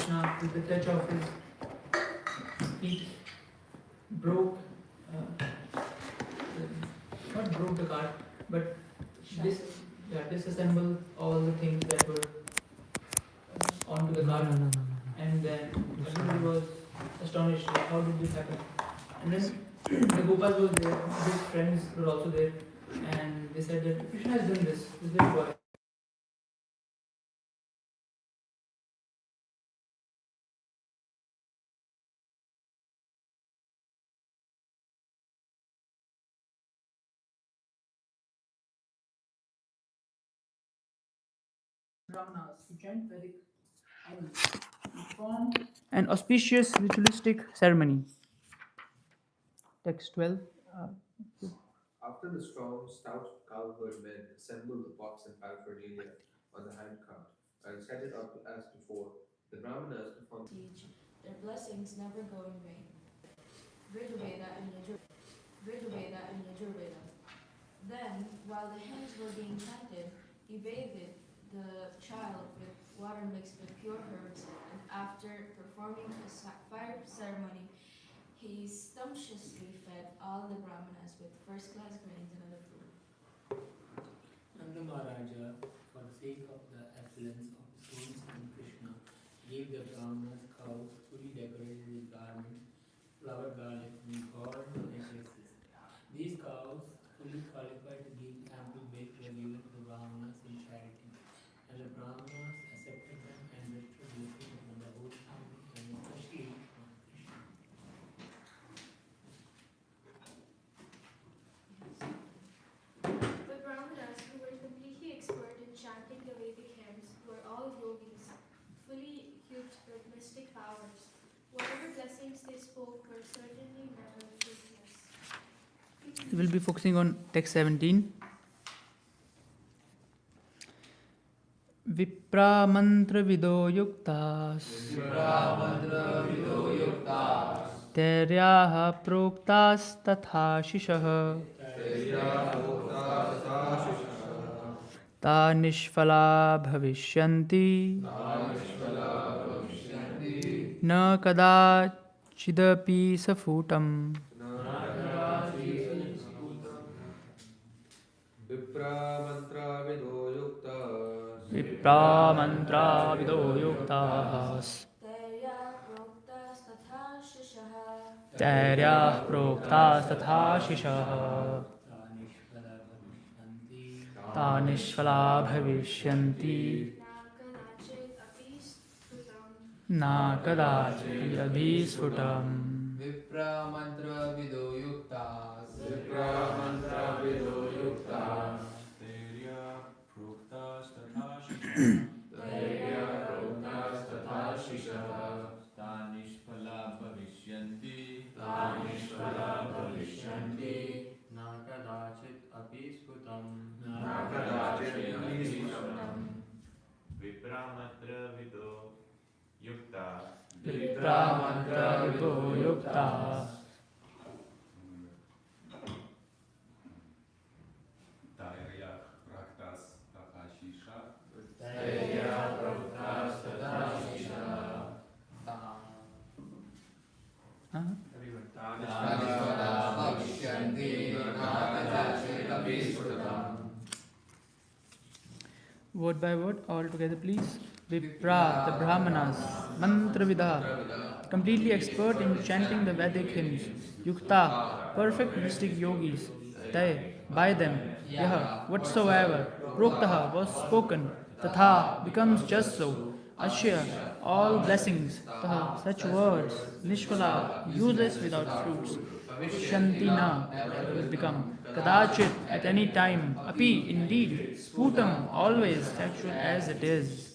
Krishna, with the touch of his feet, broke, not broke the cart, but disassembled all the things that were onto the cart. And then everybody was astonished, like, how did this happen? And then the Gopas were there, his friends were also there, and they said that Krishna has done this little boy. Brahmanas to chant Vedic hymns, perform an auspicious ritualistic ceremony. Text 12. After the strong, stout cowherd men assembled the pots and paraphernalia on the handcart and set it up as before, the Brahmanas performed their blessings never go in vain. Rigveda and Yajurveda. Then, while the hymns were being chanted, he bathed the child with water mixed with pure herbs, and after performing a fire ceremony, he sumptuously fed all the Brahmanas with first-class grains and other food. Nanda Maharaja, for the sake of the affluence of his own son Krishna, gave the Brahmanas cows fully decorated with garments, flowered garlands, and gold necklaces. These cows, fully qualified to give ample milk, were given to the Brahmanas in charity, and the Brahmanas accepted them and bestowed blessings on the whole family, and especially on Krishna. The Brahmanas, who were completely expert in chanting the Vedic hymns, were all yogis, fully equipped with mystic powers. Whatever blessings they spoke were certainly never fruitless. We will be focusing on text 17. Vipramantravido yuktas Teryaha proktas tatha shishah Ta nishfala bhavishyanti Na kadachidapi safutam Vipramantravido yuktas Taryah proktas tatha shishah Ta nishfala bhavishyanti Na kadachid sfutam Vipramantra vido yuktas Terya proktas tatha shisha Tanishphala bhavishyanti Na kadachit api sputam Vipramatra vido yuktas Vipramantra vido yuktas Tarya praktas tatha shisha Word by word, all together please. Vipra, the Brahmanas, Mantravidha, completely expert in chanting the Vedic hymns. Yukta, perfect mystic yogis. They, by them, Yaha, whatsoever, Proktaha was spoken, Tatha becomes just so. Ashya, all blessings, Taha, such words, Nishvala, useless without fruits. Shantina will become Kadachit at any time, Api indeed, Sputam always factual as it is.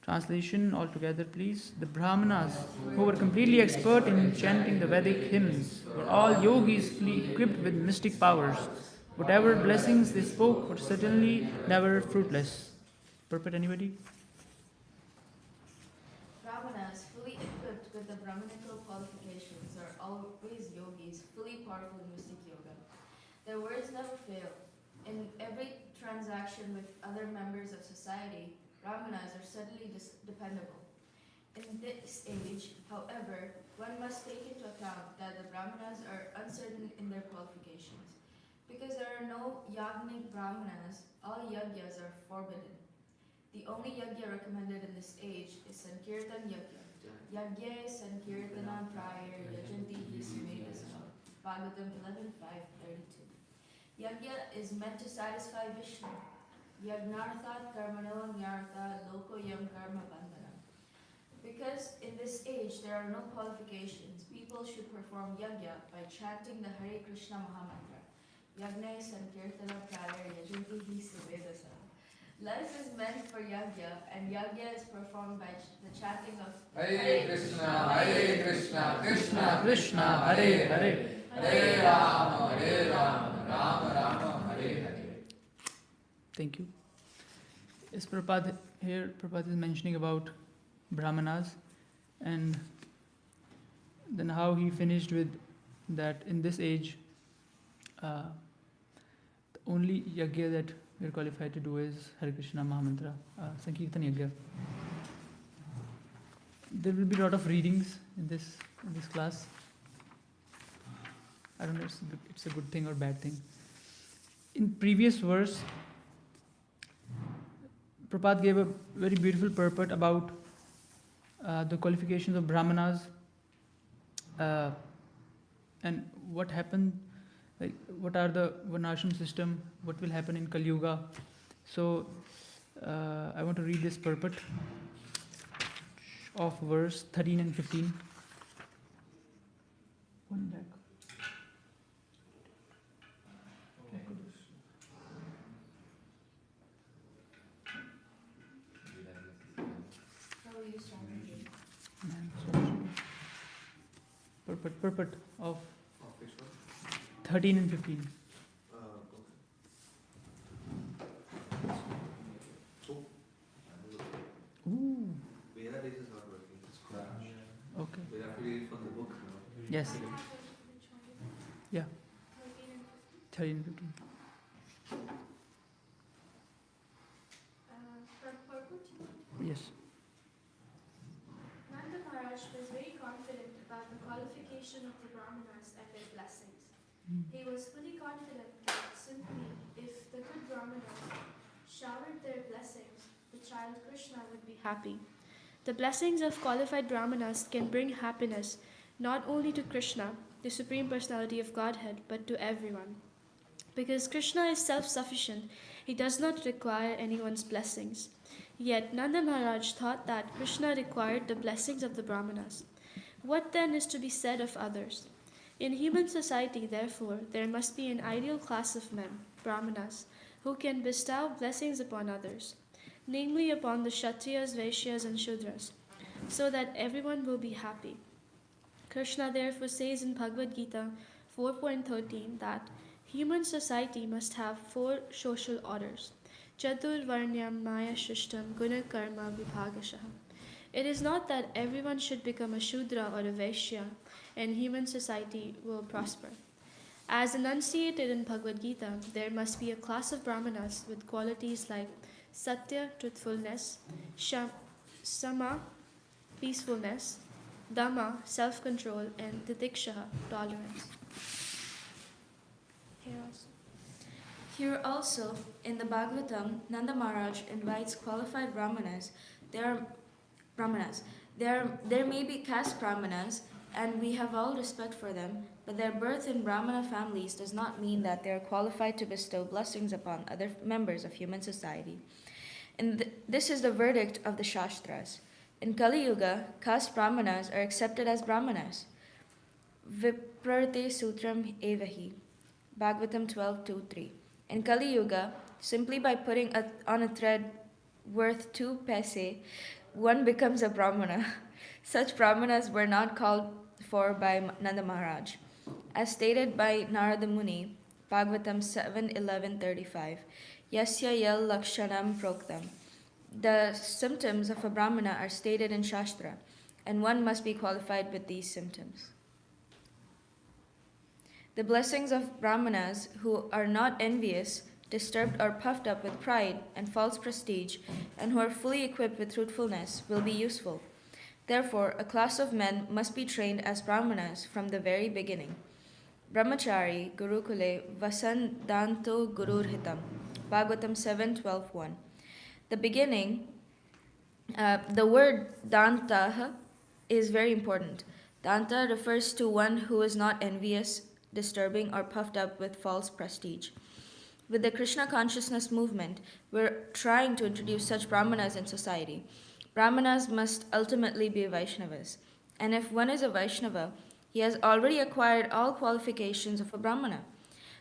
Translation altogether, please. The Brahmanas, who were completely expert in chanting the Vedic hymns, were all yogis fully equipped with mystic powers. Whatever blessings they spoke were certainly never fruitless. Purport anybody? Brahmanas, fully equipped with the Brahmanical qualifications, are always yogis, fully powerful in mystic yoga. Their words never fail. In every transaction with other members of society, Brahmanas are certainly dependable. In this age, however, one must take into account that the Brahmanas are uncertain in their qualifications. Because there are no Yagnik Brahmanas, all Yagyas are forbidden. The only Yagya recommended in this age is Sankirtan Yagya. Yagya Sankirtana Prior Yajanti Hisvedasa. Bhagavatam 11.5.32. Yagya is meant to satisfy Vishnu. Yagnarthat karmano nyartha lokoyam karma bandhana. Because in this age there are no qualifications, people should perform yagya by chanting the Hare Krishna Mahamantra. Yagna Sankirtana Prior Yajanti Hisvedasa. Life is meant for yagya, and yagya is performed by the chanting of Hare Krishna, Krishna Krishna, Hare Hare. Hare Rama, Rama Hare Hare. Thank you. Is Prabhupada here? Prabhupada is mentioning about Brahmanas and then how he finished with that in this age, the only yagya that we are qualified to do is Hare Krishna Mahamantra, Sankirtan Yagya. There will be a lot of readings in this class. I don't know if it's a good thing or bad thing. In previous verse, Prabhupada gave a very beautiful purport about the qualifications of Brahmanas and what happened, like what are the Varnashram system, what will happen in Kali Yuga. So I want to read this purport of verse 13 and 15. One back. how you started. Purport of Of which one? 13 and 15. Okay. Oh. Ooh, Database is not working. It's crashed. okay. We have to read it from the book now. Yes, Which one is it? yeah, 13 and 15. 13 and 15. Purport, you want? Yes. Nanda Maharaj was very confident about the qualification of the Brahmanas and their blessings. He was fully confident that simply if the good Brahmanas showered their blessings, the child Krishna would be happy. The blessings of qualified Brahmanas can bring happiness not only to Krishna, the Supreme Personality of Godhead, but to everyone. Because Krishna is self-sufficient, he does not require anyone's blessings. Yet Nanda Maharaj thought that Krishna required the blessings of the Brahmanas. What then is to be said of others? In human society, therefore, there must be an ideal class of men, Brahmanas, who can bestow blessings upon others, namely upon the Kshatriyas, Vaishyas, and Shudras, so that everyone will be happy. Krishna therefore says in Bhagavad Gita 4.13 that human society must have 4 social orders. Chatur Varnyam Maya Shishtam Guna Karma Vibhagashaha. It is not that everyone should become a Shudra or a Vaishya and human society will prosper. As enunciated in Bhagavad Gita, there must be a class of Brahmanas with qualities like Satya, truthfulness, Sama, peacefulness, Dhamma, self-control, and Titiksha, tolerance. Here also, in the Bhagavatam, Nanda Maharaj invites qualified Brahmanas. There may be caste Brahmanas, and we have all respect for them, but their birth in Brahmana families does not mean that they are qualified to bestow blessings upon other members of human society. And this is the verdict of the Shastras. In Kali Yuga, caste Brahmanas are accepted as Brahmanas. Viprarte Sutram Evahi, Bhagavatam 12.2.3. In Kali Yuga, simply by putting on a thread worth 2 paise, one becomes a Brahmana. Such Brahmanas were not called for by Nanda Maharaj. As stated by Narada Muni, Bhagavatam 7.11.35, Yasya yel lakshanam proktam. The symptoms of a Brahmana are stated in Shastra, and one must be qualified with these symptoms. The blessings of Brahmanas who are not envious, disturbed, or puffed up with pride and false prestige, and who are fully equipped with truthfulness, will be useful. Therefore, a class of men must be trained as brahmanas from the very beginning. Brahmachari Gurukule Vasandanto Gururhitam. Bhagavatam 7:12-1. The beginning, the word danta is very important. Danta refers to one who is not envious, disturbing, or puffed up with false prestige. With the Krishna consciousness movement, we're trying to introduce such brahmanas in society. Brahmanas must ultimately be Vaishnavas. And if one is a Vaishnava, he has already acquired all qualifications of a Brahmana.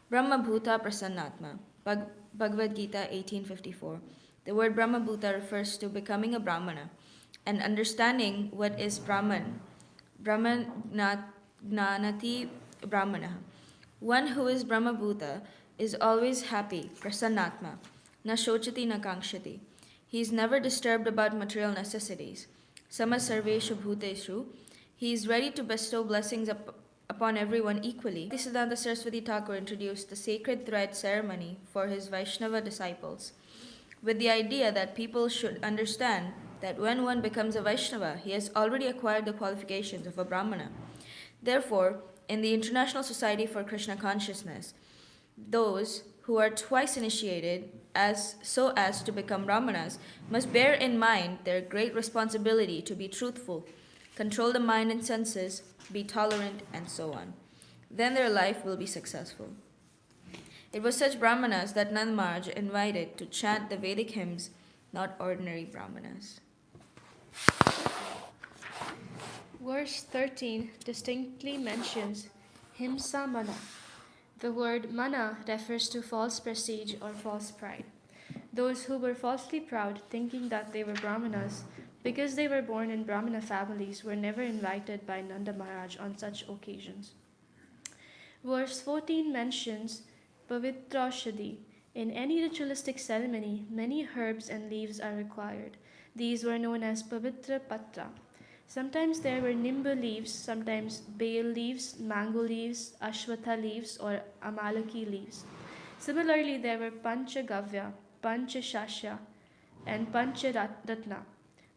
Brahma Bhuta Prasannatma, Bhagavad Gita 18:54. The word Brahma Bhuta refers to becoming a Brahmana and understanding what is Brahman. Brahman Gnanati Brahmana. One who is Brahma Bhuta is always happy, Prasannatma, na shochati na kankshati. He is never disturbed about material necessities. Sama sarveshu bhuteshu. He is ready to bestow blessings upon everyone equally. Siddhanta Saraswati Thakur introduced the sacred thread ceremony for his Vaishnava disciples, with the idea that people should understand that when one becomes a Vaishnava, he has already acquired the qualifications of a Brahmana. Therefore, in the International Society for Krishna Consciousness, those who are twice initiated so as to become Brahmanas must bear in mind their great responsibility to be truthful, control the mind and senses, be tolerant, and so on. Then their life will be successful. It was such Brahmanas that Nand Maharaj invited to chant the Vedic hymns, not ordinary Brahmanas. Verse 13 distinctly mentions himsa mana. The word mana refers to false prestige or false pride. Those who were falsely proud, thinking that they were Brahmanas, because they were born in Brahmana families, were never invited by Nanda Maharaj on such occasions. Verse 14 mentions Pavitraushadhi. In any ritualistic ceremony, many herbs and leaves are required. These were known as Pavitra Patra. Sometimes there were nimba leaves, sometimes bael leaves, mango leaves, ashwatha leaves, or amalaki leaves. Similarly, there were Panchagavya, Panchashasya, and Pancharatna.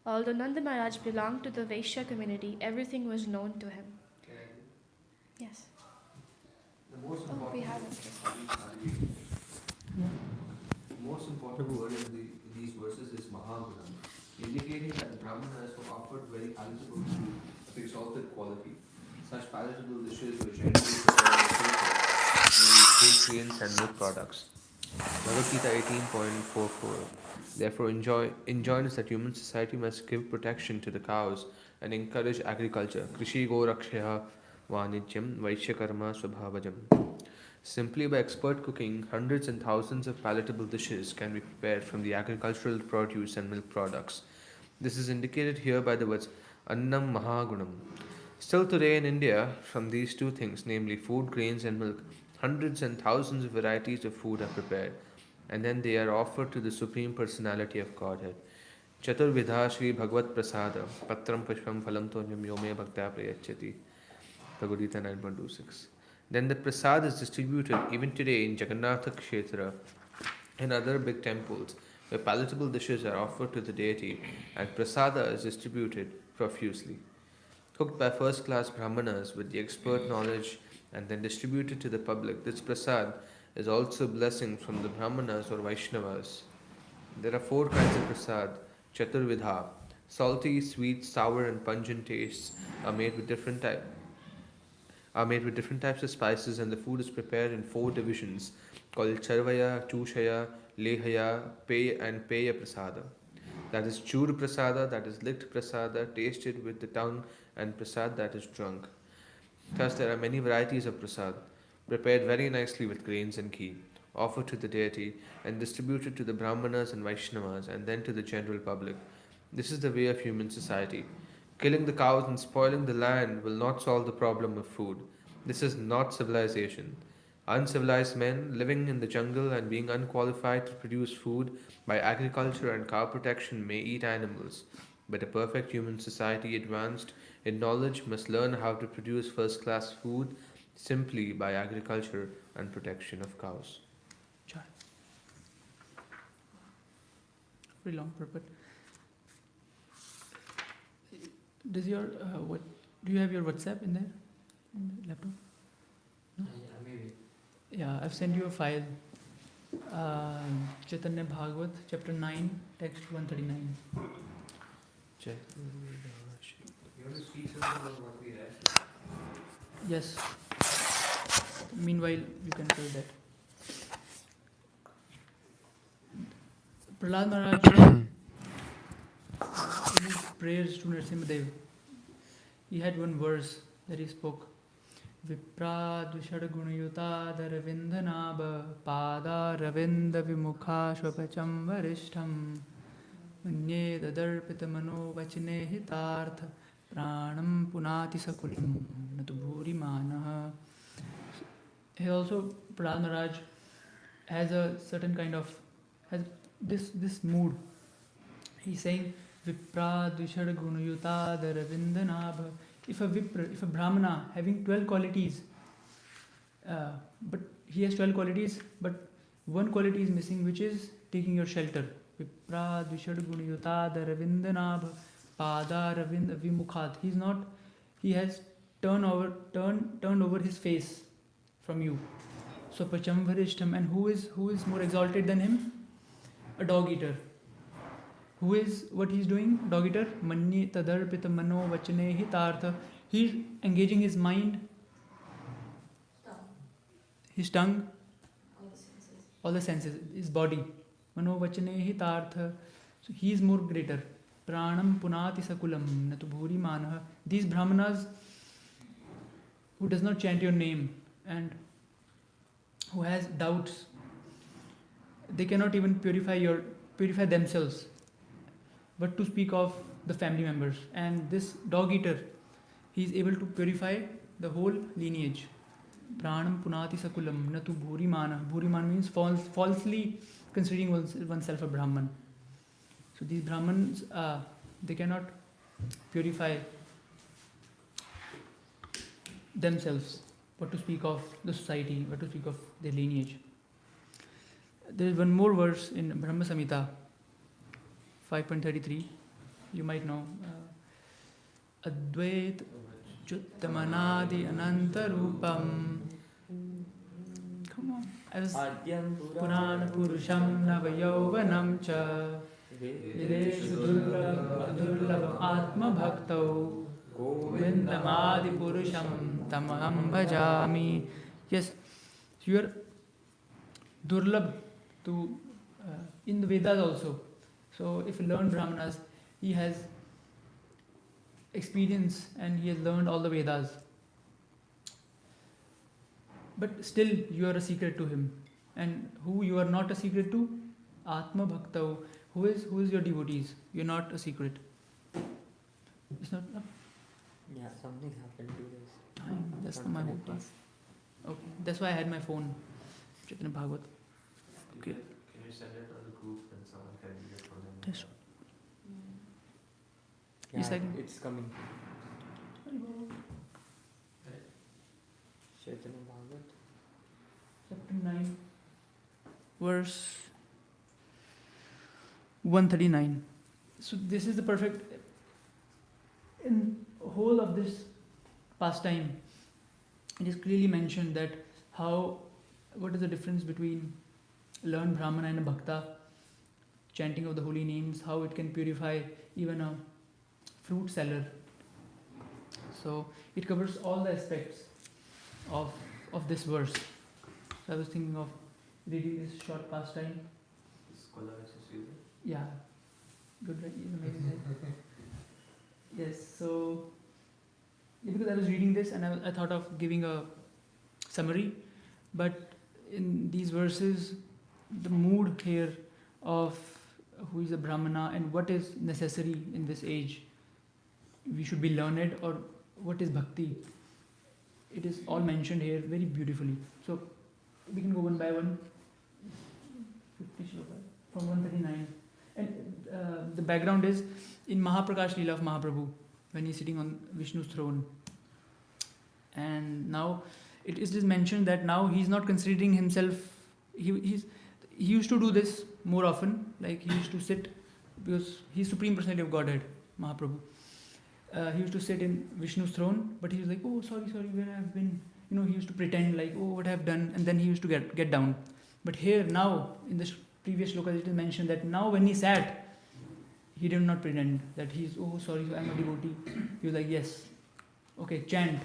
Although Nanda Maharaj belonged to the Vaishya community, everything was known to him. Yes. The most Oh, important, we have it. the most important word in these verses is Mahagunam, indicating that the Brahmanas were offered very palatable food of exalted quality. Such palatable dishes were generally prepared in food grains and milk products. Bhagavad Gita 18:44. Therefore, enjoins that human society must give protection to the cows and encourage agriculture. Krishi go rakshya vanijyam vaishyakarma swabhavajam. Simply by expert cooking, hundreds and thousands of palatable dishes can be prepared from the agricultural produce and milk products. This is indicated here by the words Annam Mahagunam. Still today in India, from these two things, namely food, grains, and milk, hundreds and thousands of varieties of food are prepared, and then they are offered to the Supreme Personality of Godhead. Chaturvidha Shri Bhagavad Prasada Patram Pushpam Phalam Tonyam Yome Bhakta Prayachati. Bhagavad Gita 9.26. Then the prasad is distributed even today in Jagannatha Kshetra and other big temples where palatable dishes are offered to the deity and prasada is distributed profusely. Cooked by first class brahmanas with the expert knowledge and then distributed to the public, this prasad is also a blessing from the brahmanas or Vaishnavas. There are 4 kinds of prasad, Chaturvidha. Salty, sweet, sour, and pungent tastes are made with different types of spices, and the food is prepared in 4 divisions called Charvaya, Chushaya, Lehaya, Pay, and Peya Prasada. That is chewed prasada, that is licked prasada, tasted with the tongue, and prasad that is drunk. Thus, there are many varieties of prasad, prepared very nicely with grains and ghee, offered to the deity, and distributed to the brahmanas and Vaishnavas, and then to the general public. This is the way of human society. Killing the cows and spoiling the land will not solve the problem of food. This is not civilization. Uncivilized men living in the jungle and being unqualified to produce food by agriculture and cow protection may eat animals, but a perfect human society advanced in knowledge must learn how to produce first class food simply by agriculture and protection of cows. Chai. Very long purport. Does your what? Do you have your WhatsApp in there, in the laptop? Yeah, maybe. Yeah, I've sent you a file. Chaitanya Bhagavat, chapter 9, text 139. Check. You want to speak something about what we read? Yes. Meanwhile, you can say that. Prahlad Maharaj, in his prayers to Nrsimhadev, he had one verse that he spoke. Vipra Dushad Gunayuta Daravindhanaba Pada Ravinda Vimukha Shvapacham Varishtham Manye Dadarpita Mano Vachne Hitartha Pranam Punati Sakulam Natu Bhuri Manaha. He also, Prahlad Maharaj has a certain kind of, has this mood. He's saying Vipra Dushad Gunayuta Daravindhanaba. If a Brahmana having 12 qualities, but he has 12 qualities, but one quality is missing, which is taking your shelter. Vipra Dvishad Gunayuta Ravindanabha Pada Ravind Vimukhat. He has turned over his face from you. So Pacham Varishtham, and who is more exalted than him? A dog eater. Who is, what he's doing? Dog eater. Manye tadarpita mano vachane hitartha. He's engaging his mind, his tongue, all the senses, his body. Mano vachane hitartha. So he is more greater. Pranam punati sakulam natu bhuri manaha. These brahmanas who does not chant your name and who has doubts, they cannot even purify themselves, but to speak of the family members. And this dog eater, he is able to purify the whole lineage. Pranam punati sakulam natu bhurimana. Bhurimana means falsely considering oneself a Brahman. So these Brahmans, they cannot purify themselves, what to speak of the society, what to speak of their lineage. There is one more verse in Brahma Samhita 5.33, you might know. Advait Chuttamanadi Anantarupam. Come on. I was Purana Purusham Navayovanam Cha Videshu Durlabh Atma Bhaktau Govindamadi Purusham Tamaham Bhajami. Yes, you are Durlabh to in the Vedas also. So if you learn Brahmanas, he has experience and he has learned all the Vedas. But still you are a secret to him. And who you are not a secret to? Atma Bhakta. Who is your devotees? You are not a secret. It's not. Yeah, something happened to this. Time. That's my devotees. Okay. That's why I had my phone. Chaitanya Bhagavat. Okay. Can you send it on the group and someone can read it for them? Yes. Yeah, Yes, I can. it's coming. Chaitanya Bhagavat. Chapter 9, verse 139. So this is the perfect, in whole of this pastime, it is clearly mentioned that what is the difference between learned Brahmana and a Bhakta, chanting of the holy names, how it can purify even a fruit seller. So it covers all the aspects of this verse. So I was thinking of reading this short pastime. Scholar associated. Yeah, good, right? Amazing. Yes, so because I was reading this and I thought of giving a summary, but in these verses, the mood here of who is a Brahmana and what is necessary in this age, we should be learned, or what is bhakti, it is all mentioned here very beautifully. So we can go one by one. 50 shlokas from 139. And the background is in Mahaprakash Leela of Mahaprabhu, when he's sitting on Vishnu's throne. And now it is just mentioned that now he's not considering himself, he used to do this more often, like he used to sit, because he's Supreme Personality of Godhead, Mahaprabhu. he used to sit in Vishnu's throne, but he was like, oh, sorry, where I've been. He used to pretend like, oh, what I've done, and then he used to get down. But here, now, in this previous shloka, it is mentioned that now when he sat, he did not pretend that he's, oh, sorry, I'm a devotee. He was like, yes, okay, chant.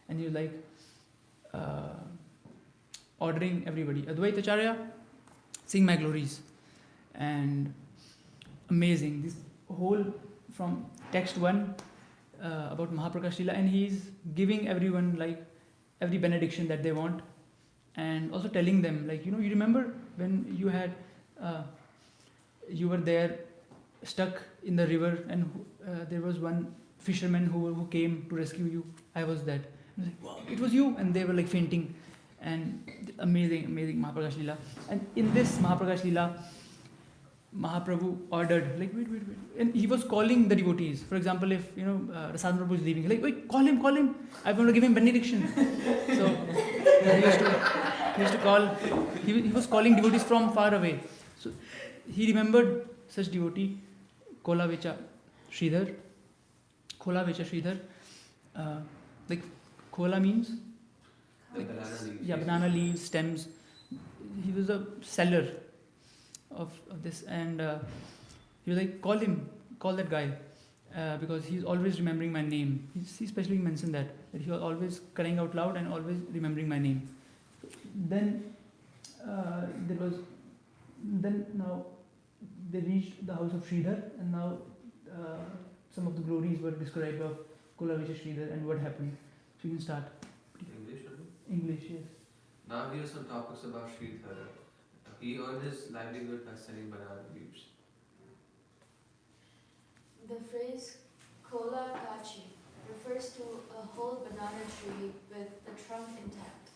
And he was like, ordering everybody, Advaita Acharya, sing my glories. And amazing, this whole from text 1 about Mahaprakash Leela, and he's giving everyone like every benediction that they want, and also telling them like, you remember when you were there stuck in the river, and there was one fisherman who came to rescue you. I was that. I was like, wow, it was you, and they were like fainting. And amazing Mahaprakash Leela. And in this Mahaprakash Leela, Mahaprabhu ordered, like, wait. And he was calling the devotees. For example, if, Rasad Prabhu is leaving, like, wait, call him. I want to give him benediction. So, he used to call, he was calling devotees from far away. So, he remembered such devotee, Kola Vecha Sridhar. Like, Kola means? Like, banana leaves. Yeah, banana leaves, stems. He was a seller of this, and he was like, call that guy, because he's always remembering my name. He specially mentioned that he was always crying out loud and always remembering my name. Then now they reached the house of Sridhar, and now some of the glories were described of Kulavisha Sridhar and what happened. So you can start. English, right? English, yes. Now here are some topics about Sridhar. He earned his livelihood by selling banana leaves. The phrase kola kachi refers to a whole banana tree with the trunk intact.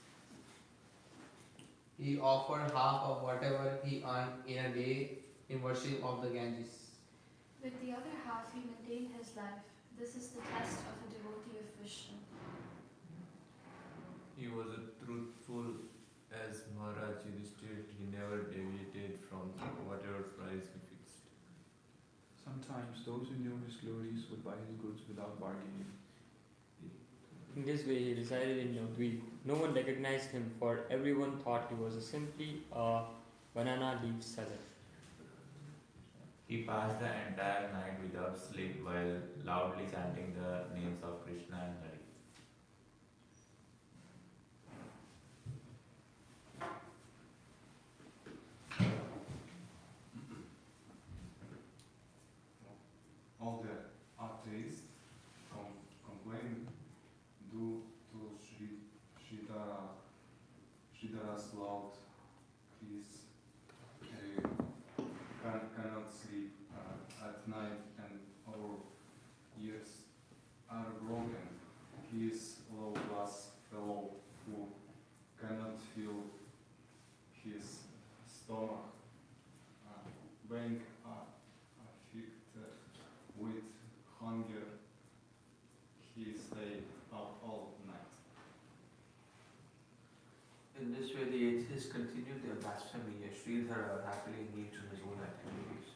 He offered half of whatever he earned in a day in worship of the Ganges. With the other half, he maintained his life. This is the test of a devotee of Vishnu. He was a truthful as Maharaj Yudhishthir. He never deviated from whatever price he fixed. Sometimes those who knew his glories would buy his goods without bargaining. In this way, he resided in Navadvip. No one recognized him, for everyone thought he was simply a banana leaf seller. He passed the entire night without sleep while loudly chanting the names of Krishna and Hari. All the atheists complain due to Sridhara's loud cries. Cannot sleep at night, and our ears are broken. He is low-class fellow who cannot feel his stomach being affected with hunger. He stayed up all night. In this way, the atheists continued their blasphemy as Sridhar happily engaged in his own activities.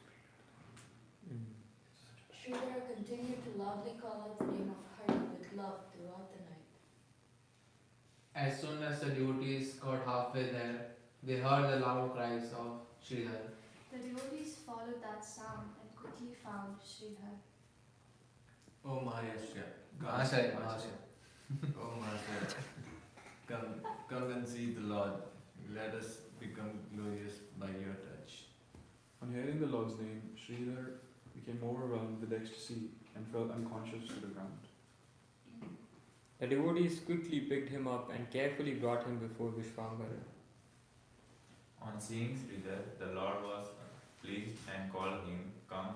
Sridhar continued to loudly call out the name of Hari with love throughout the night. As soon as the devotees got halfway there, they heard the loud cries of Sridhar. The devotees followed that sound and quickly found Sridhar. Oh Mahayashya, oh Mahayashya, come and see the Lord. Let us become glorious by your touch. On hearing the Lord's name, Sridhar became overwhelmed with ecstasy and fell unconscious to the ground. The devotees quickly picked him up and carefully brought him before Vishwambara. On seeing Sridhar, the Lord was pleased and called him, come.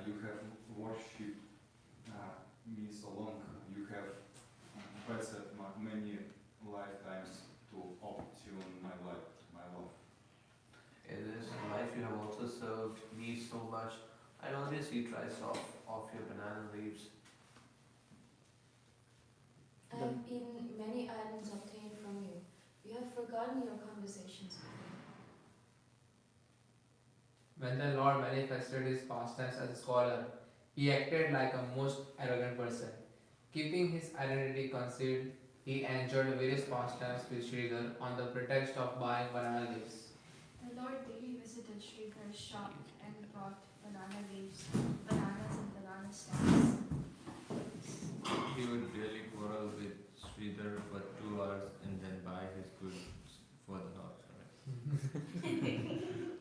You have worshipped me so long. You have passed many lifetimes to obtune my love. In this life, you have also served me so much. I always eat rice off your banana leaves. I have eaten many items obtained from you. You have forgotten your conversations with me. When the Lord manifested his pastimes as a scholar, he acted like a most arrogant person. Keeping his identity concealed, he enjoyed various pastimes with Sridhar on the pretext of buying banana leaves. The Lord daily visited Sridhar's shop and brought banana leaves, bananas and banana stems. He would really quarrel with Sridhar for 2 hours and then buy his goods for the Lord.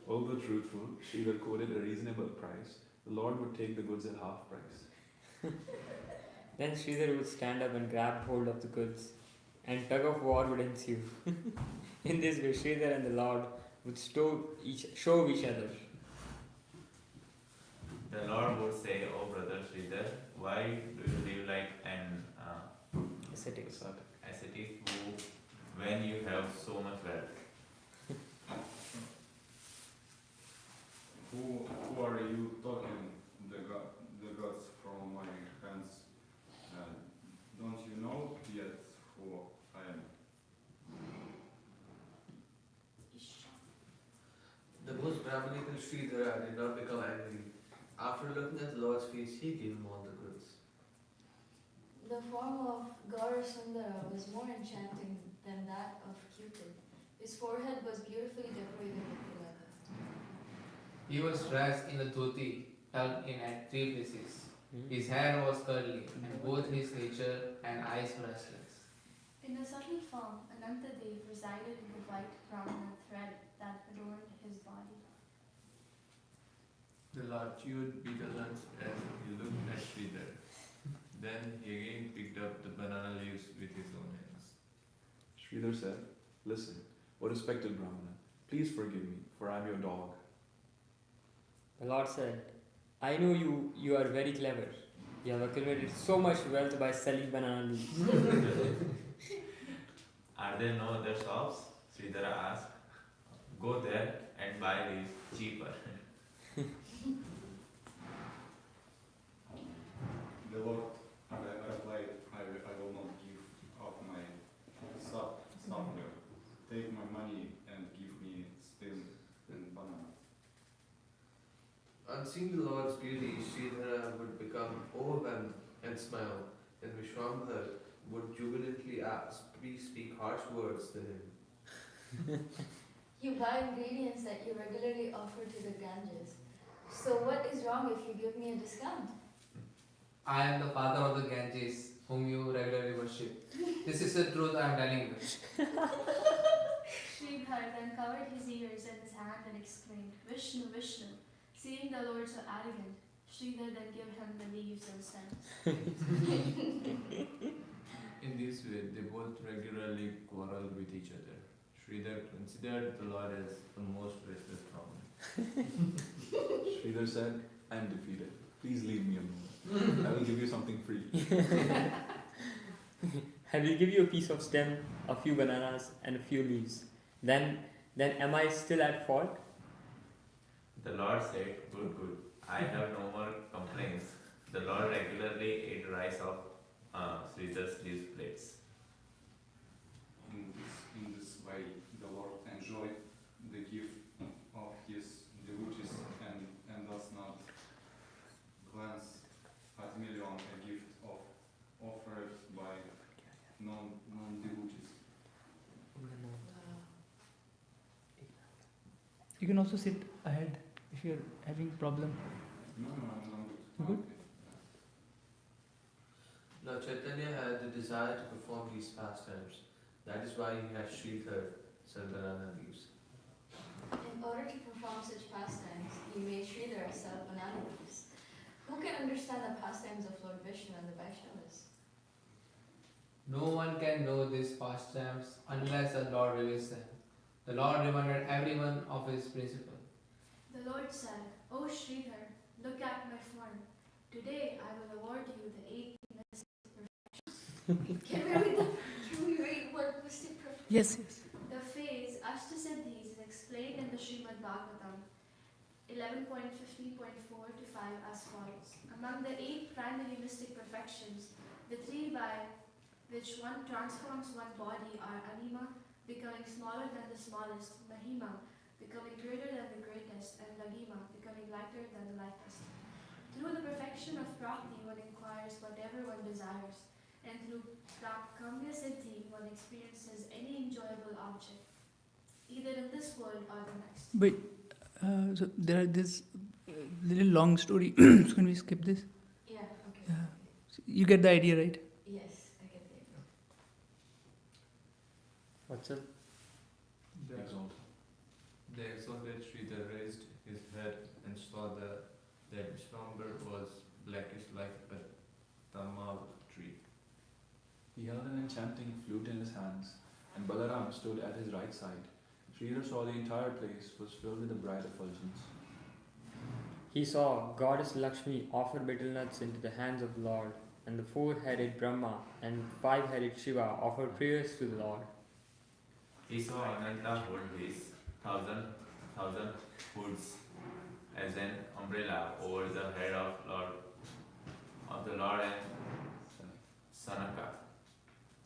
Although truthful, Sridhar quoted a reasonable price. The Lord would take the goods at half price. Then Sridhar would stand up and grab hold of the goods, and tug of war would ensue. In this way, Sridhar and the Lord would show each other. The Lord would say, "Oh brother Sridhar, why do you live like an Ascetic. ascetic when you have so much wealth?" Who are you talking, the gods from my hands? Don't you know yet who I am? The most Brahmanical Sridhara did not become angry. After looking at the Lord's face, he gave him all the goods. The form of Gaura Sundara was more enchanting than that of Cupid. His forehead was beautifully decorated with tilaka. He was dressed in a dhoti, tucked in at 3 places. His hair was curly, and both his nature and eyes were restless. In a subtle form, Anantadev resided in the white Brahmana thread that adorned his body. The Lord chewed beetlelets as he looked at Sridhar. Then he again picked up the banana leaves with his own hands. Sridhar said, "Listen, O respected Brahmana, please forgive me, for I am your dog." The Lord said, "I know you are very clever. You have accumulated so much wealth by selling banana leaves." Are there no other shops? Sridhara asked. Go there and buy these cheaper. The Lord replied, I will not give up my suffering. Take my money and give me stem and banana. On seeing the Lord's beauty, Sridhara would become overwhelmed and smile, and Vishwambhar would jubilantly speak harsh words to him. You buy ingredients that you regularly offer to the Ganges. So what is wrong if you give me a discount? I am the father of the Ganges, whom you regularly worship. This is the truth I am telling you. Sridhar then covered his ears and his hand and exclaimed, Vishnu, Vishnu. Seeing the Lord so arrogant, Sridhar then gave him the leaves and stems. In this way, they both regularly quarreled with each other. Sridhar considered the Lord as the most restless Brahman. Sridhar said, "I am defeated. Please leave me alone. I will give you something free." I will give you a piece of stem, a few bananas, and a few leaves. Then am I still at fault? The Lord said, Good. I have no more complaints. The Lord regularly ate rice off Sridhar's leaves plates. In this way, the Lord enjoyed the gift of his devotees and does not glance at million a gift offered by non-devotees. You can also sit ahead if you're having problem. No, I'm good. Good? Now Chaitanya had the desire to perform these pastimes. That is why he had Sridhar sell banana leaves. In order to perform such pastimes, he made Sridhar sell banana leaves. Who can understand the pastimes of Lord Vishnu and the Vaishnavas? No one can know these pastimes unless the Lord reveals them. The Lord reminded everyone of his principle. The Lord said, O Sridhar, look at my form. Today I will award you the 8 mystic perfections. Can we read what mystic perfection? Yes. The phase Ashtasiddhis is explained in the Srimad Bhagavatam 11.15.4 to 5 as follows. Among the 8 primary mystic perfections, the 3 by which one transforms one body are Anima, becoming smaller than the smallest, Mahima, becoming greater than the greatest, and ladima, becoming lighter than the lightest. Through the perfection of Prakti, one inquires whatever one desires, and through Kamya Siddhi, one experiences any enjoyable object, either in this world or the next. Wait, so there are this little long story. So can we skip this? Yeah, okay. Yeah. You get the idea, right? Yes, I get the idea. What's up? The exalted. The exalted Sridhar raised his head and saw that Vishwambar was blackish like a tamal tree. He held an enchanting flute in his hands, and Balaram stood at his right side. Sridhar saw the entire place was filled with the bright effulgence. He saw goddess Lakshmi offer betel nuts into the hands of the Lord, and the four-headed Brahma and five-headed Shiva offer prayers to the Lord. He saw Ananta hold his thousand hoods as an umbrella over the head of the Lord and Sanaka,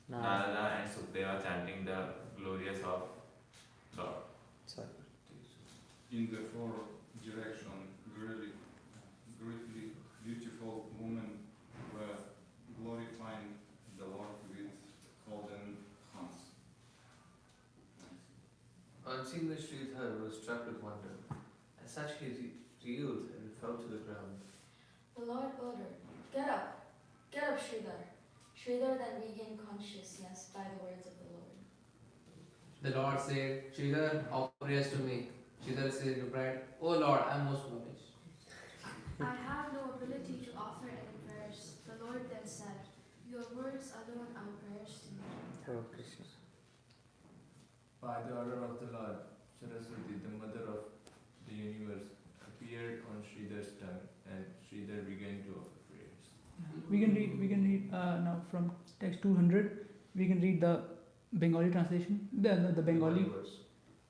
Narada and Sukdeva chanting the glorious of Lord. Sorry. In the four direction, greatly beautiful women were glorifying the Lord with golden hands. Unseen, the Sridhar was struck with wonder. As such, he reeled and fell to the ground. The Lord ordered, "Get up, Sridhar." Sridhar then regained consciousness by the words of the Lord. The Lord said, Sridhar, offer prayers to me. Sridhar replied, O Lord, I am most foolish. I have no ability to offer any prayers. The Lord then said, Your words alone are prayers to me. Oh, Krishna. By the order of the Lord, Saraswati, the mother of the universe, appeared on Sridhar's tongue, and Sridhar began to offer prayers. We can read now from text 200. We can read the Bengali translation. The Bengali.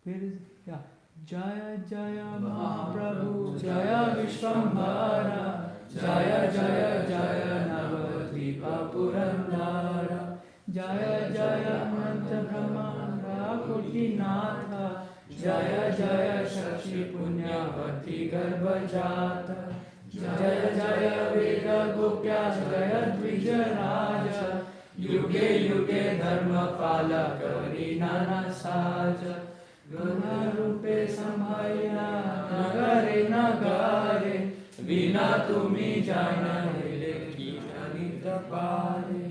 Where is it? Yeah. Jaya Jaya Mahaprabhu, Jaya Vishwambara, Jaya Jaya Jaya Navadvipa Purandara, Jaya Jaya Ananta Brahmanda Koti Natha, Jaya Jaya Shakshi Punyavati Garbhajata, Jaya Jaya Veda Gopya Jaya Dvijaraja, Yuge Yuge Dharma Pala Kari Nana Saja, Guna Rupe Samhaya Nagare Nagare, Vina Tumi Jana Hele Kirtanitra Pare,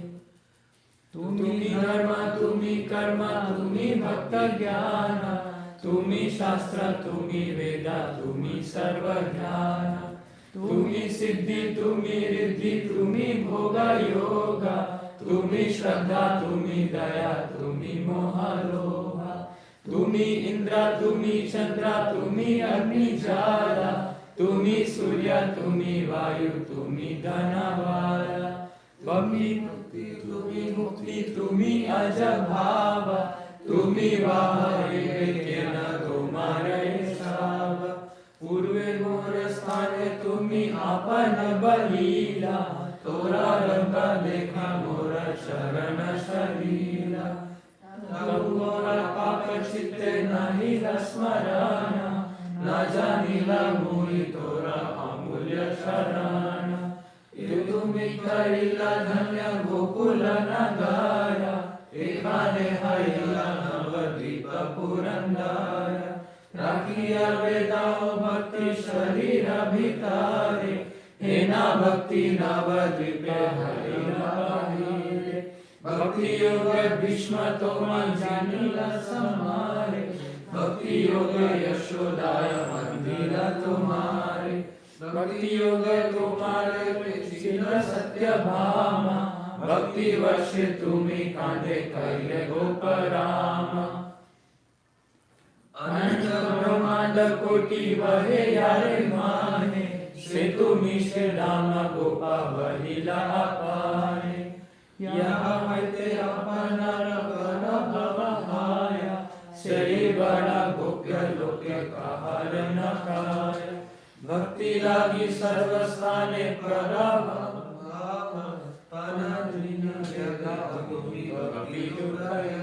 Tumi Dharma Tumi Karma Tumi Bhakta Jnana, Tumi Shastra Tumi Veda Tumi Sarva Jnana, Tumi Siddhi Tumi Riddhi Tumi Bhoga Yoga, Tumi Shraddha Tumi Daya Tumi Moha Loha, Tumi Indra Tumi Chandra Tumi Agni Jala, Tumi Surya Tumi Vayu Tumi Dhanavara, Bhakti Tumi Mukti Tumi Aja Bhava, Tumi Vahari Kena Tumare Shava, Purve Mora Sthane Tumi Apana Balila, Tora Ranga Dekha Mora Sharana Sharila, Tabu Mora Papa Chitte Nahi Rasmarana, Najanila Muri Tora Amulya Sharana, Tumi Karila Dhanya Gokula Nagara, Ekhane Hayila Navadvipa Purandara, Rakhiya Vedao Bhakti Sharira Bhitare, Hena Bhakti Navadvipe Harira Bahire, Bhakti Yoga Bhishma Toma Janila Samare, Bhakti Yoga Yashodaya Mandira Tumare, Bhakti Yoga Tumare Sila Satya Bhama, Bhakti Varshe Tumi Kande Kaiye Goparama, Ananta Brahmanda Koti Vahe Yare Mane, Se Tumi Shri Rama Gopa Vahila Apane, Yaha Haite Apanara Para Bhavahaya, Se Vada Gopya Loke Kaharana Kaya, Bhakti Lagi Sarvasthane Prabhava, Panadrina Yaga Gumi Bhakti Dukaya,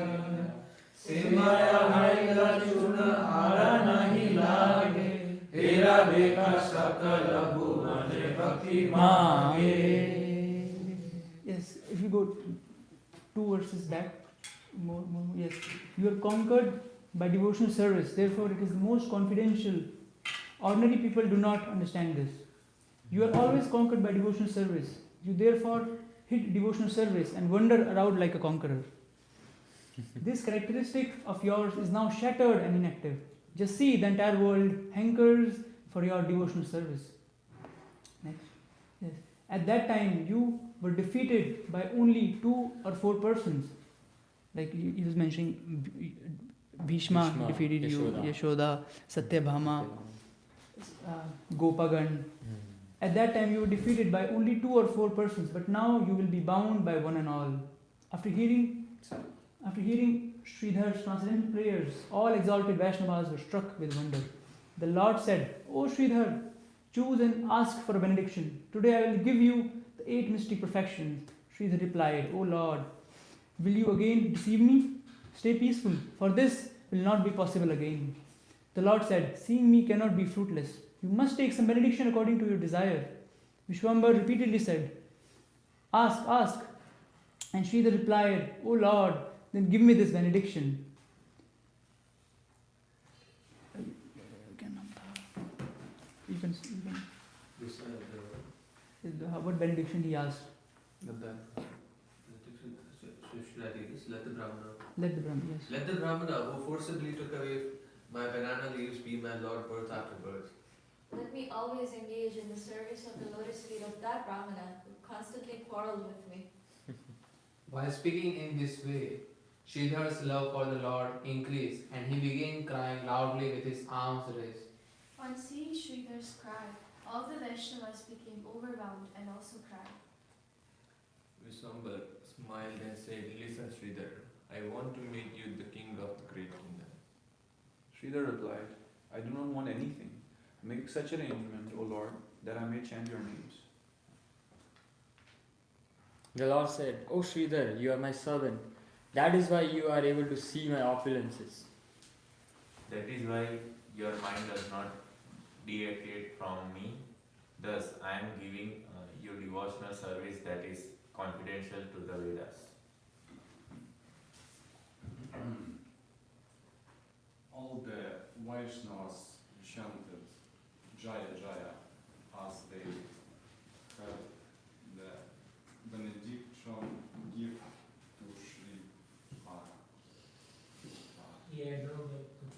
Se Maya Haila Chuna Hara Nahi Lage, Hera Devika Sakala Bhuvane Bhakti Mange. Yes, if you go 2 verses back, yes, you are conquered by devotional service. Therefore, it is the most confidential. Ordinary people do not understand this. You are always conquered by devotional service. You therefore hit devotional service and wander around like a conqueror. This characteristic of yours is now shattered and inactive. Just see, the entire world hankers for your devotional service. Next. Yes. At that time, you were defeated by only 2 or 4 persons. Like he was mentioning, Bhishma defeated you, Yashoda, Satyabhama, Gopagan. At that time, you were defeated by only 2 or 4 persons, but now you will be bound by one and all. After hearing Sridhar's transcendental prayers, all exalted Vaishnavas were struck with wonder. The Lord said, "O Sridhar, choose and ask for a benediction. Today I will give you the 8 mystic perfections." Sridhar replied, "O Lord, will you again deceive me? Stay peaceful, for this will not be possible again." The Lord said, "Seeing me cannot be fruitless. You must take some benediction according to your desire." Vishwambar repeatedly said, "Ask, ask." And Sridhar replied, "O Lord, then give me this benediction." You can what benediction he asked? Should I take this? Let the Brahmana. Let the Brahmana, yes. Let the Brahmana who forcibly took away my banana leaves be my Lord birth after birth. Let me always engage in the service of the lotus feet of that Brahmana who constantly quarreled with me. While speaking in this way, Sridhar's love for the Lord increased and he began crying loudly with his arms raised. On seeing Sridhar's cry, all the Vaishnavas became overwhelmed and also cried. Vishwambar smiled and said, "Listen, Sridhar, I want to make you the king of the great kingdom." Sridhar replied, "I do not want anything. Make such arrangement, O Lord, that I may chant your names." The Lord said, "O Sridhar, you are my servant. That is why you are able to see my opulences." That is why your mind does not deviate from me. Thus, I am giving you devotional service that is confidential to the Vedas. All the Vaishnavas chanted Jaya Jaya as they heard the benediction gift to Sri Hara. He had no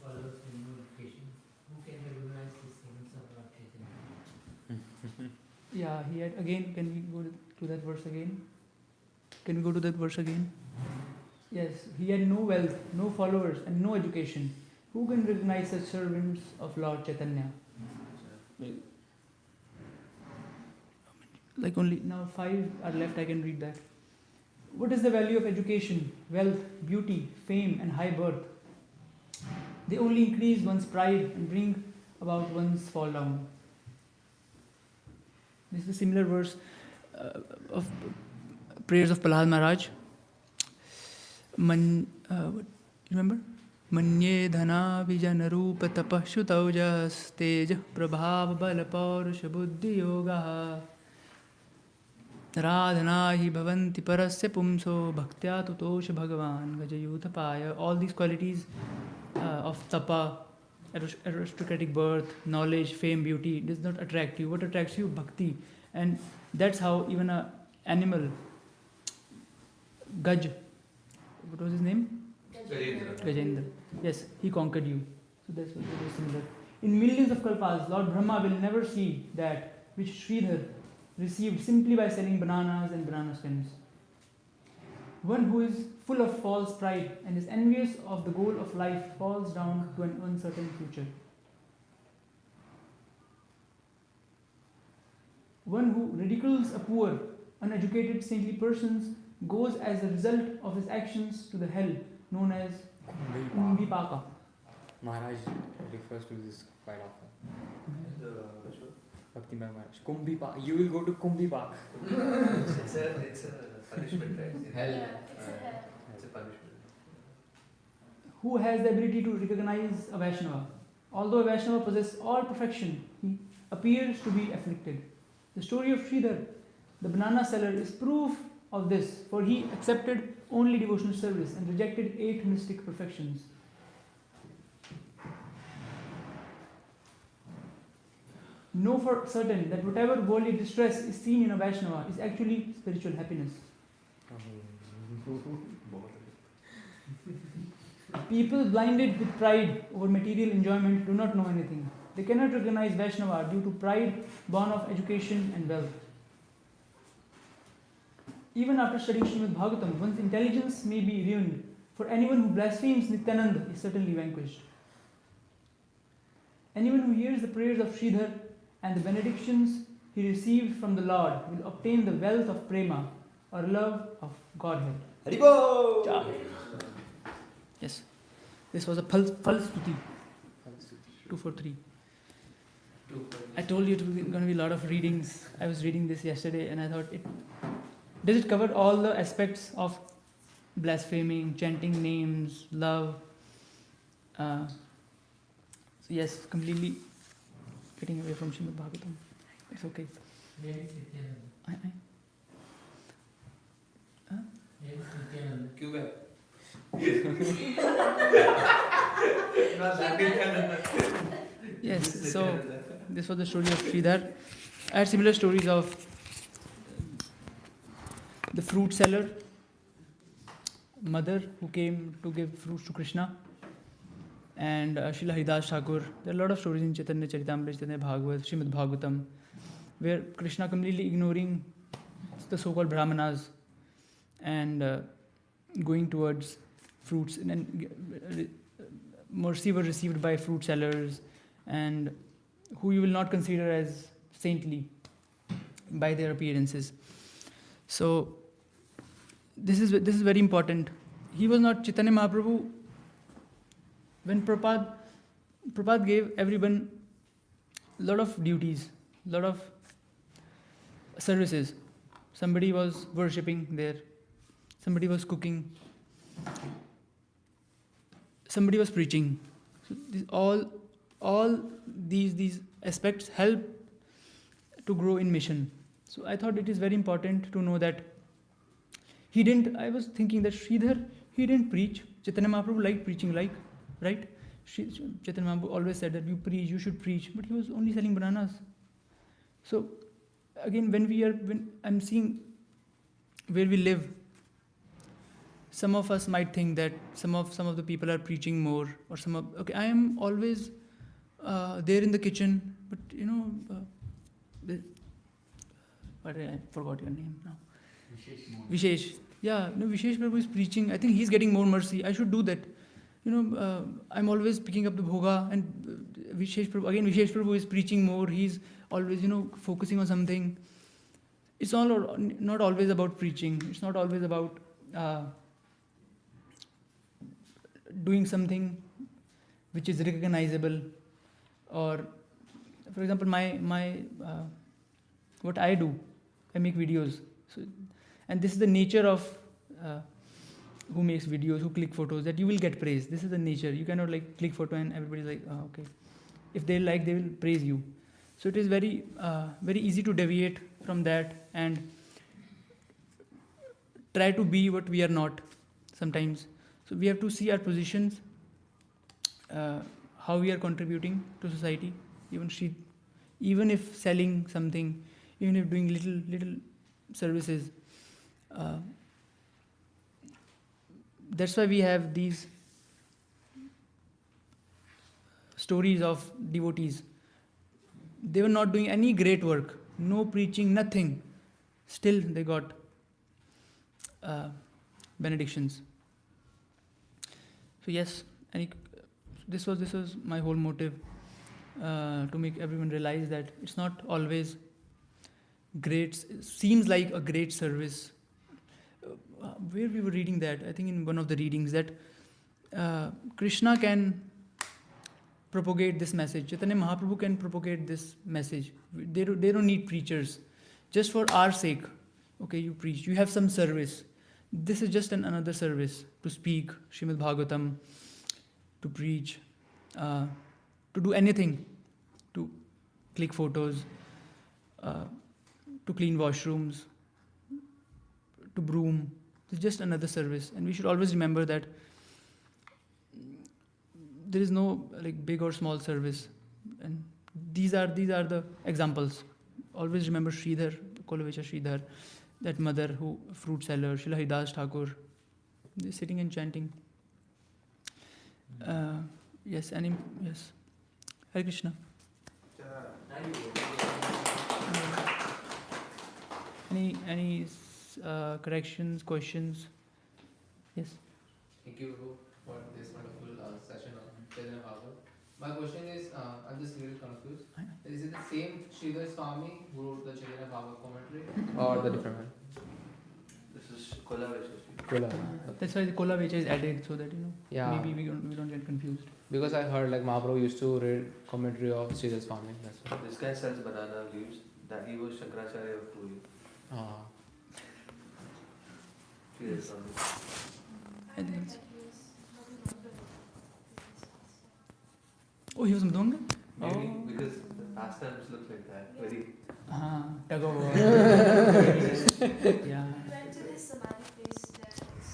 followers and no education. Who can recognize the saints of Lord Chaitanya? Yeah, he had again. Can we go to that verse again? Can we go to that verse again? Yes, he had no wealth, no followers, and no education. Who can recognize such servants of Lord Chaitanya? Like only now 5 are left, I can read that. What is the value of education, wealth, beauty, fame, and high birth? They only increase one's pride and bring about one's fall down. This is a similar verse of prayers of Prahlad Maharaj. What, remember? Manye dhana vijana rupa tapah shutaujas tej prabhav bala paurusha buddhi yoga radhana hi bhavanti parasya pumso bhaktya tutosha bhagavan gajayuthapaya. All these qualities of tapa, aristocratic birth, knowledge, fame, beauty does not attract you. What attracts you? Bhakti. And that's how even an animal, Gaj, what was his name? Gajendra. Yes, he conquered you. So that's what it is similar. In millions of kalpas, Lord Brahma will never see that which Sridhar received simply by selling bananas and banana stems. One who is full of false pride and is envious of the goal of life falls down to an uncertain future. One who ridicules a poor, uneducated, saintly person goes as a result of his actions to the hell known as Kumbhipaka. Maharaj refers to this quite often. Bhakti Maharaj. Kumbhipaka. You will go to Kumbhipaka. It's a punishment, right? Hell. Yeah, it's a hell. It's a punishment. Who has the ability to recognize a Vaishnava? Although a Vaishnava possesses all perfection, he appears to be afflicted. The story of Sridhar, the banana seller, is proof of this, for he accepted only devotional service and rejected 8 mystic perfections. Know for certain that whatever worldly distress is seen in a Vaishnava is actually spiritual happiness. People blinded with pride over material enjoyment do not know anything. They cannot recognize Vaishnava due to pride born of education and wealth. Even after studying Srimad Bhagavatam, one's intelligence may be ruined, for anyone who blasphemes Nityananda is certainly vanquished. Anyone who hears the prayers of Sridhar and the benedictions he received from the Lord will obtain the wealth of prema, or love of Godhead. Haribo! Yes, this was a Falstuti. 2 for 3. I told you it was going to be a lot of readings. I was reading this yesterday and I thought, does it cover all the aspects of blaspheming, chanting names, love? So yes, completely getting away from Srimad Bhagavatam. It's okay. Yes, so this was the story of Sridhar. I had similar stories of the fruit seller, mother who came to give fruits to Krishna, and Srila Haridas Thakur. There are a lot of stories in Chaitanya Charitamrita, Chaitanya Bhagavat, Srimad Bhagavatam, where Krishna completely ignoring the so-called Brahmanas and going towards fruits, and mercy was received by fruit sellers and who you will not consider as saintly by their appearances. So this is very important. He was not Chaitanya Mahaprabhu. When Prabhupada gave everyone a lot of duties, a lot of services. Somebody was worshipping there, somebody was cooking, somebody was preaching. So all these aspects help to grow in mission. So I thought it is very important to know that I was thinking that Sridhar, he didn't preach. Chaitanya Mahaprabhu liked preaching, right? Chaitanya Mahaprabhu always said that you should preach, but he was only selling bananas. So again, when I'm seeing where we live, some of us might think that some of the people are preaching more, or I am always there in the kitchen, but I forgot your name now. Vishesh. Yeah, no, Vishesh Prabhu is preaching. I think he's getting more mercy. I should do that. I'm always picking up the bhoga, and Vishesh Prabhu is preaching more. He's always, focusing on something. It's not always about preaching. It's not always about doing something which is recognizable. Or, for example, my what I do, I make videos. So, and this is the nature of who makes videos, who click photos, that you will get praise. This is the nature. You cannot click photo and everybody's like, oh, okay. If they like, they will praise you. So it is very easy to deviate from that and try to be what we are not sometimes. So we have to see our positions, how we are contributing to society, even if selling something, even if doing little services. That's why we have these stories of devotees. They were not doing any great work, no preaching, nothing. Still they got benedictions. So yes, this was my whole motive, to make everyone realize that it's not always great. It seems like a great service. Where we were reading that, I think in one of the readings, that Krishna can propagate this message. Chaitanya Mahaprabhu can propagate this message. They don't need preachers. Just for our sake, okay, you preach. You have some service. This is just another service, to speak Srimad Bhagavatam, to preach, to do anything, to click photos, to clean washrooms, to broom. It's just another service, and we should always remember that there is no like big or small service, and these are the examples. Always remember Sridhar, Kolavecha Sridhar, that mother who fruit seller, Srila Haridas Thakur, they're sitting and chanting. Yes, yes. Hare Krishna. Any corrections, questions? Yes. Thank you for this wonderful session on Chaitanya Bhagavat. My question is, I'm just a little confused. Is it the same Sridhar Swami who wrote the Chaitanya Bhagavat commentary, or the different one? This is Kolavecha. That's why the Kolavecha is added, so that Yeah. maybe we don't get confused. Because I heard like Mahaprabhu used to read commentary of Sridhar Swami. That's why. This guy sells banana leaves. That he was Shankaracharya of Puri. Sridhar Swami. I read that he was Madhumanga. Oh, he was Mdonga? Maybe because the pastimes look like that. Very. Tug of war. Yeah. We went to this samadhi place that is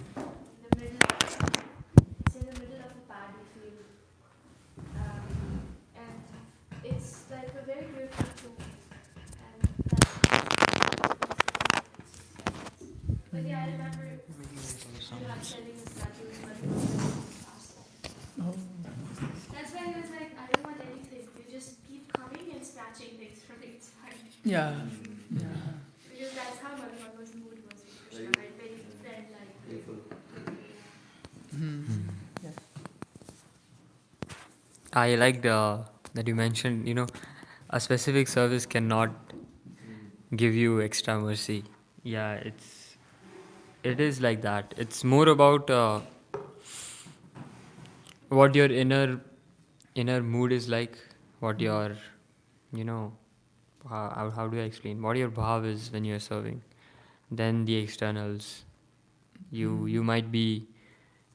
in the middle of, it's in the middle of a paddy field. And it's like a very beautiful tomb. And but yeah, I remember Shriram telling us that he was Madhumanga's pastime. Oh. That's why he was like, I don't want anything. You just keep coming and snatching things from me. It's fine. Yeah. Because that's how Madhumanga's mood was with Krishna, right? Very friend-like. Playful. Yes. I liked that you mentioned, a specific service cannot give you extra mercy. Yeah, it is like that. It's more about what your inner mood is like, what your, how do I explain? What your bhav is when you're serving. Then the externals. You might be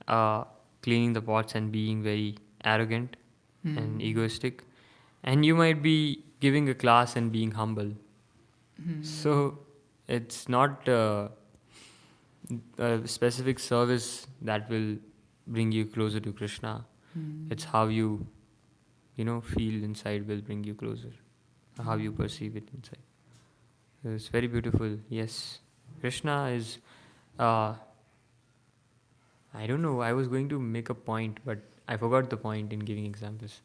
cleaning the pots and being very arrogant and egoistic, and you might be giving a class and being humble. So it's not a specific service that will bring you closer to Krishna. It's how you feel inside will bring you closer, how you perceive it inside. So it's very beautiful. Yes, Krishna is I don't know, I was going to make a point, but I forgot the point in giving examples.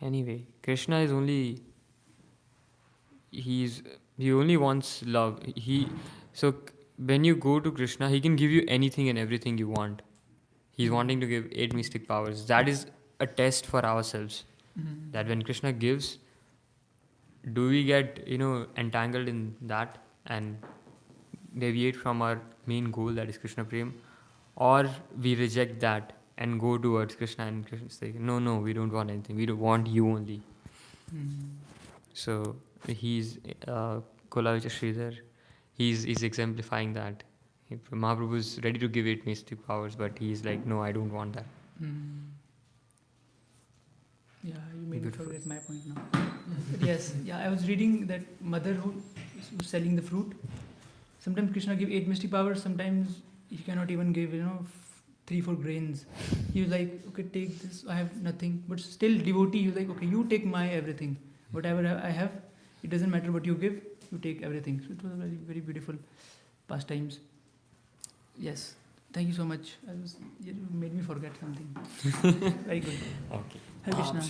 Anyway, Krishna is he only wants love. So when you go to Krishna, he can give you anything and everything you want. He's wanting to give 8 mystic powers. That is a test for ourselves. That when Krishna gives, do we get entangled in that and deviate from our main goal, that is Krishna Prem, or we reject that and go towards Krishna, and Krishna say, no, we don't want anything, we don't want you only. So he's Kolavecha Sridhar, he's exemplifying that. Mahaprabhu is ready to give 8 mystic powers, but he's like, no, I don't want that. Yeah, you made me forget my point now. But yes, I was reading that mother who was selling the fruit. Sometimes Krishna give 8 mystic powers, sometimes he cannot even give 3-4 grains. He was like, okay, take this, I have nothing. But still devotee, he was like, okay, you take my everything. Whatever I have, it doesn't matter what you give, you take everything. So it was a very, very beautiful pastimes. Yes, thank you so much. You made me forget something. Very good. Okay. Hare Krishna.